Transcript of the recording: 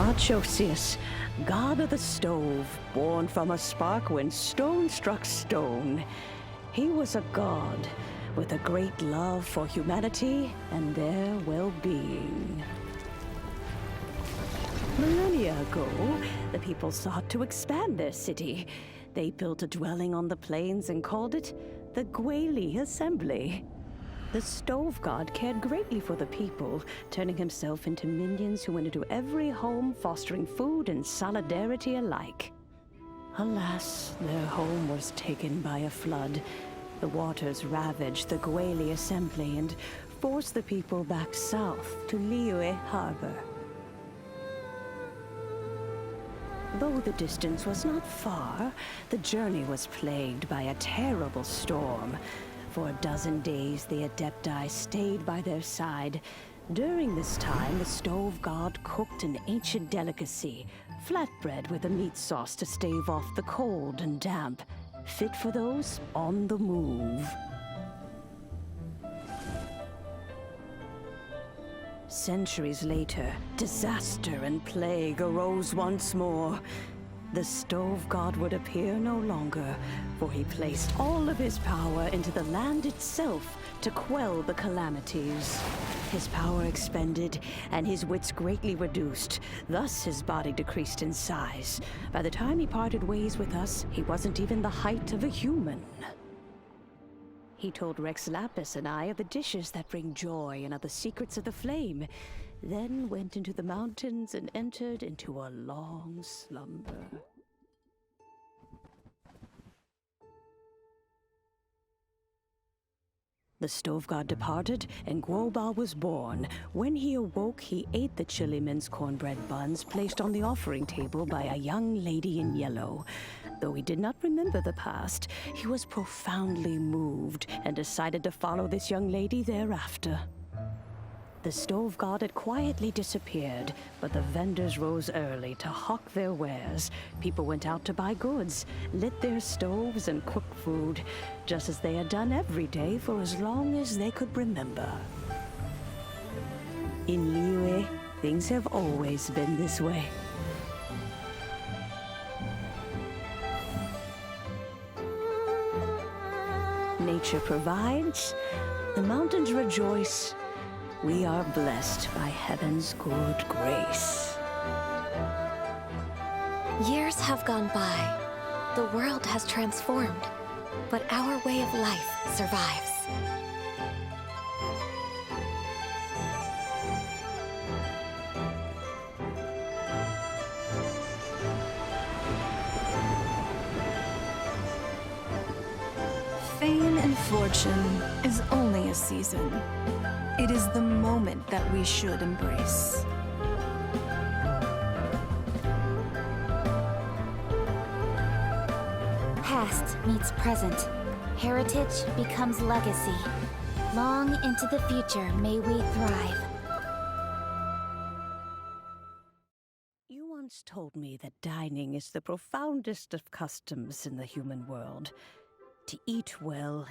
Archosius, god of the stove, born from a spark when stone struck stone. He was a god with a great love for humanity and their well-being. Millennia ago, the people sought to expand their city. They built a dwelling on the plains and called it the Gwali Assembly. The stove god cared greatly for the people, turning himself into minions who went into every home, fostering food and solidarity alike. Alas, their home was taken by a flood. The waters ravaged the Gwali Assembly and forced the people back south to Liyue Harbor. Though the distance was not far, the journey was plagued by a terrible storm. For a dozen days, the Adepti stayed by their side. During this time, the stove god cooked an ancient delicacy, flatbread with a meat sauce to stave off the cold and damp, fit for those on the move. Centuries later, disaster and plague arose once more. The stove god would appear no longer, for he placed all of his power into the land itself to quell the calamities. His power expended, and his wits greatly reduced. Thus his body decreased in size. By the time he parted ways with us, he wasn't even the height of a human. He told Rex Lapis and I of the dishes that bring joy and of the secrets of the flame, then went into the mountains and entered into a long slumber. The stove god departed, and Gouba was born. When he awoke, he ate the chili mince cornbread buns placed on the offering table by a young lady in yellow. Though he did not remember the past, he was profoundly moved and decided to follow this young lady thereafter. The stove god had quietly disappeared, but the vendors rose early to hawk their wares. People went out to buy goods, lit their stoves, and cooked food, just as they had done every day for as long as they could remember. In Liyue, things have always been this way. Nature provides, the mountains rejoice. We are blessed by heaven's good grace. Years have gone by. The world has transformed, but our way of life survives. Fame and fortune is only a season. It is the moment that we should embrace. Past meets present. Heritage becomes legacy. Long into the future may we thrive. You once told me that dining is the profoundest of customs in the human world. To eat well